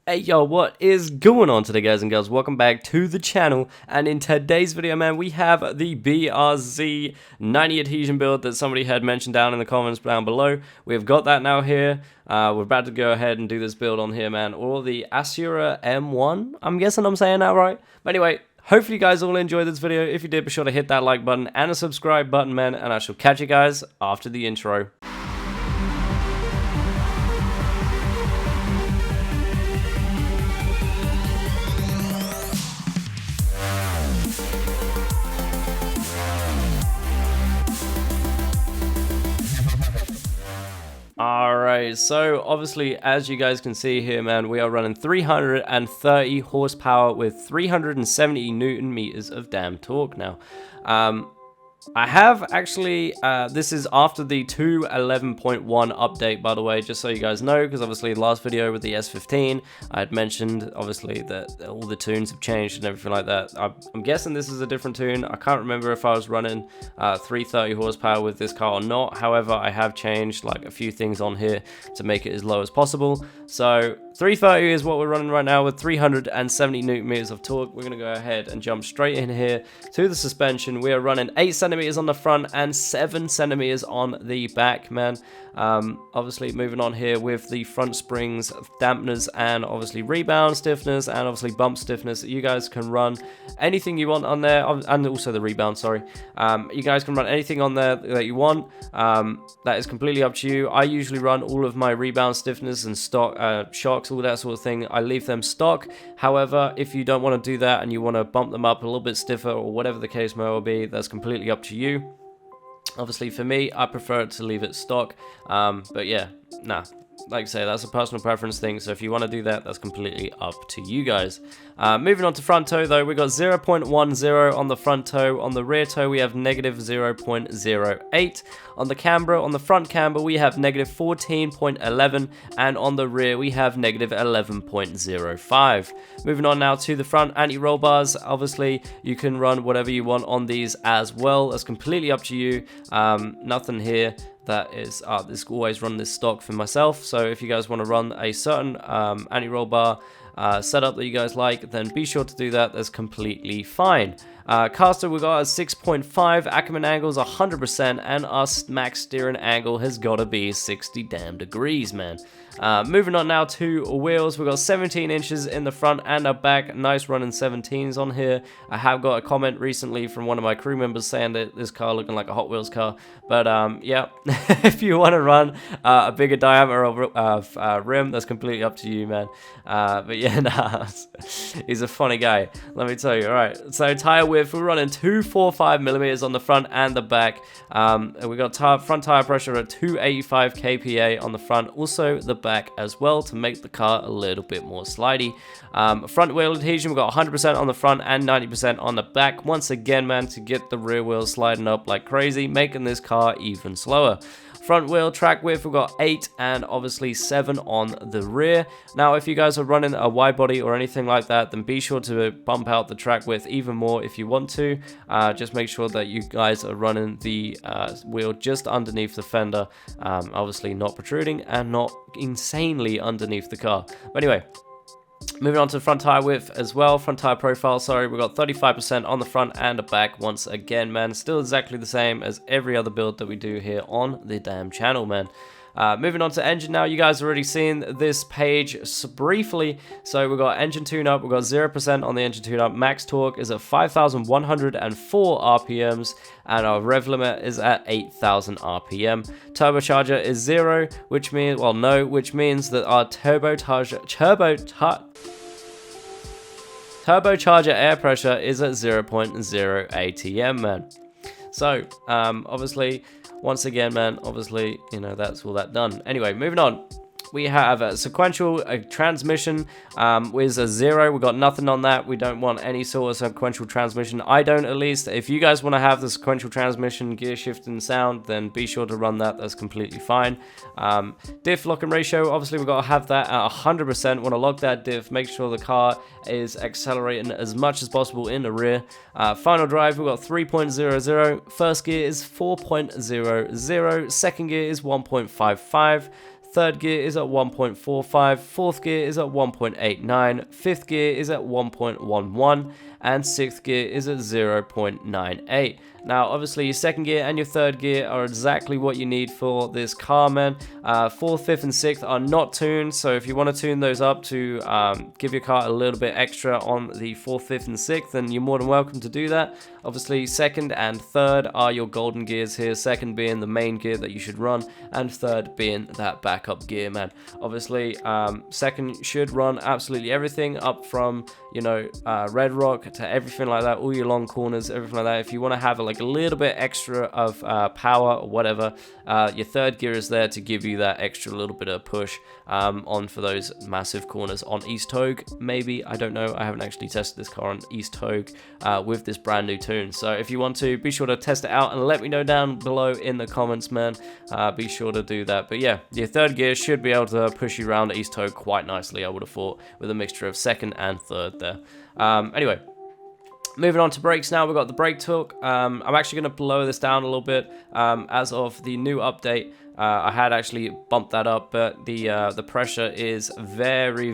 Hey yo, what is going on today, guys and girls? Welcome back to the channel, and in today's video, man, we have the BRZ90 adhesion build that somebody had mentioned down in the comments down below. We've got that now here. We're about to go ahead and do this build on here, man. Or the ASURA M1, I'm guessing I'm saying that right. But anyway, hopefully you guys all enjoyed this video. If you did, be sure to hit that like button and a subscribe button, man, and I shall catch you guys after the intro. Alright, so obviously as you guys can see here, man, we are running 330 horsepower with 370 Newton meters of damn torque now. I have actually, this is after the 2.11.1 update, by the way, just so you guys know, because obviously the last video with the S15, I had mentioned, obviously, that all the tunes have changed and everything like that. I'm guessing this is a different tune. I can't remember if I was running 330 horsepower with this car or not. However, I have changed like a few things on here to make it as low as possible. So 330 is what we're running right now with 370 Newton meters of torque. We're going to go ahead and jump straight in here to the suspension. We are running 8 centimeters on the front and 7 centimeters on the back, man. Obviously moving on here with the front springs, dampeners, and obviously rebound stiffness, and obviously bump stiffness. You guys can run anything you want on there, and also the rebound, sorry. You guys can run anything on there that you want. That is completely up to you. I usually run all of my rebound stiffness and stock shocks, all that sort of thing. I leave them stock. However, if you don't want to do that and you want to bump them up a little bit stiffer or whatever the case may be, that's completely up to you. Obviously for me, I prefer to leave it stock, but yeah, nah, like I say, that's a personal preference thing, so if you want to do that, that's completely up to you guys. Moving on to front toe though, we got 0.10 on the front toe. On the rear toe we have negative 0.08. On the camber, on the front camber we have negative 14.11, and on the rear we have negative 11.05. Moving on now to the front anti-roll bars. Obviously you can run whatever you want on these as well. That's completely up to you. Nothing here that is this always run this stock for myself, so if you guys want to run a certain anti-roll bar setup that you guys like, then be sure to do that. That's completely fine. Caster, we got a 6.5, Ackerman angles 100%, and our max steering angle has got to be 60 damn degrees, man. Moving on now to wheels, we got 17 inches in the front and the back. Nice running 17s on here. I have got a comment recently from one of my crew members saying that this car looking like a Hot Wheels car, but yeah, if you want to run a bigger diameter of rim, that's completely up to you, man. But yeah, nah, he's a funny guy, let me tell you. Alright, so tire width, we're running 245 millimeters on the front and the back. We got front tire pressure at 285 kPa on the front, also the back as well, to make the car a little bit more slidey. Front wheel adhesion, we've got 100% on the front and 90% on the back, once again, man, to get the rear wheels sliding up like crazy, making this car even slower. Front wheel track width, we've got 8 and obviously 7 on the rear. Now if you guys are running a wide body or anything like that, then be sure to bump out the track width even more if you want to. Just make sure that you guys are running the wheel just underneath the fender, obviously not protruding and not insanely underneath the car. But anyway, moving on to the front tire width as well, front tire profile, sorry, we've got 35% on the front and the back once again, man. Still exactly the same as every other build that we do here on the damn channel, man. Moving on to engine now, you guys have already seen this page briefly. So we've got engine tune-up, we've got 0% on the engine tune-up, max torque is at 5,104 RPMs, and our rev limit is at 8,000 RPM. Turbocharger is 0, which means, well, no, which means that our turbocharger air pressure is at 0.0 ATM, man. So, obviously, once again, man, obviously, you know, that's all that done. Anyway, moving on. We have a sequential transmission with a 0. We got nothing on that. We don't want any sort of sequential transmission. I don't, at least. If you guys want to have the sequential transmission, gear shifting sound, then be sure to run that. That's completely fine. Diff locking ratio, obviously we've got to have that at 100%. Want to lock that diff, make sure the car is accelerating as much as possible in the rear. Final drive, we've got 3.00. First gear is 4.00. Second gear is 1.55. third gear is at 1.45, fourth gear is at 1.89, fifth gear is at 1.11, and sixth gear is at 0.98. Now, obviously, your second gear and your third gear are exactly what you need for this car, man. Fourth, fifth, and sixth are not tuned, so if you want to tune those up to give your car a little bit extra on the fourth, fifth, and sixth, then you're more than welcome to do that. Obviously, second and third are your golden gears here, second being the main gear that you should run, and third being that backup gear, man. Obviously, second should run absolutely everything up from, you know, red rock to everything like that, all your long corners, everything like that. If you want to have like a little bit extra of power or whatever, your third gear is there to give you that extra little bit of push on for those massive corners on East Hogue. Maybe, I don't know, I haven't actually tested this car on East Hogue with this brand new tune. So if you want to, be sure to test it out and let me know down below in the comments, man. Be sure to do that. But yeah, your third gear should be able to push you around East Hogue quite nicely, I would have thought, with a mixture of second and third there. Anyway, moving on to brakes now, we've got the brake torque. I'm actually going to lower this down a little bit. As of the new update, I had actually bumped that up, but the pressure is very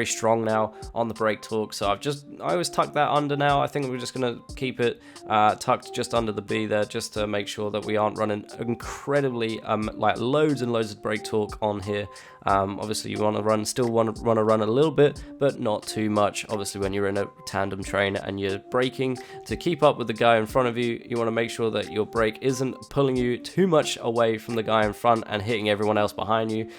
strong now on the brake torque. So I always tuck that under now. I think we're just gonna keep it tucked just under the B there, just to make sure that we aren't running incredibly like loads and loads of brake torque on here. Obviously you want to still want to run a little bit, but not too much. Obviously when you're in a tandem train and you're braking to keep up with the guy in front of you, you want to make sure that your brake isn't pulling you too much away from the guy in front and hitting everyone else behind you,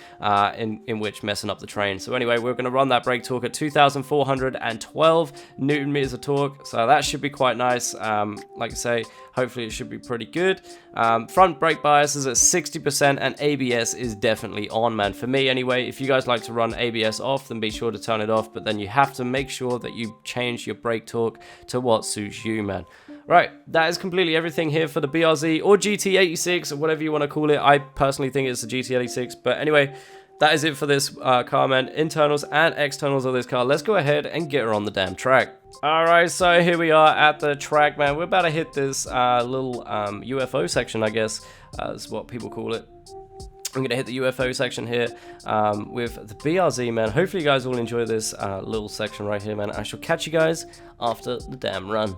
in which messing up the train. So anyway, we're going to run that brake torque at 2,412 Newton meters of torque, so that should be quite nice. Like I say, hopefully it should be pretty good. Front brake bias is at 60% and ABS is definitely on, man. For me anyway, if you guys like to run ABS off, then be sure to turn it off, but then you have to make sure that you change your brake torque to what suits you, man. Right, that is completely everything here for the BRZ or GT86, or whatever you want to call it. I personally think it's the GT86, but anyway, that is it for this car, man. Internals and externals of this car. Let's go ahead and get her on the damn track. Alright, so here we are at the track, man. We're about to hit this little UFO section, I guess, is what people call it. I'm going to hit the UFO section here with the BRZ, man. Hopefully you guys will enjoy this little section right here, man. I shall catch you guys after the damn run.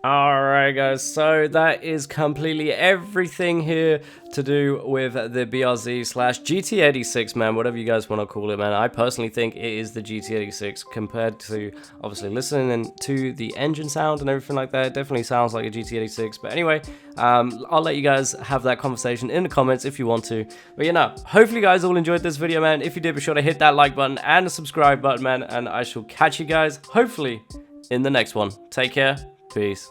Alright guys, so that is completely everything here to do with the BRZ slash GT86, man, whatever you guys want to call it, man. I personally think it is the GT86 compared to, obviously, listening to the engine sound and everything like that. It definitely sounds like a GT86, but anyway, I'll let you guys have that conversation in the comments if you want to. But you know, hopefully you guys all enjoyed this video, man. If you did, be sure to hit that like button and the subscribe button, man, and I shall catch you guys, hopefully, in the next one. Take care. Peace.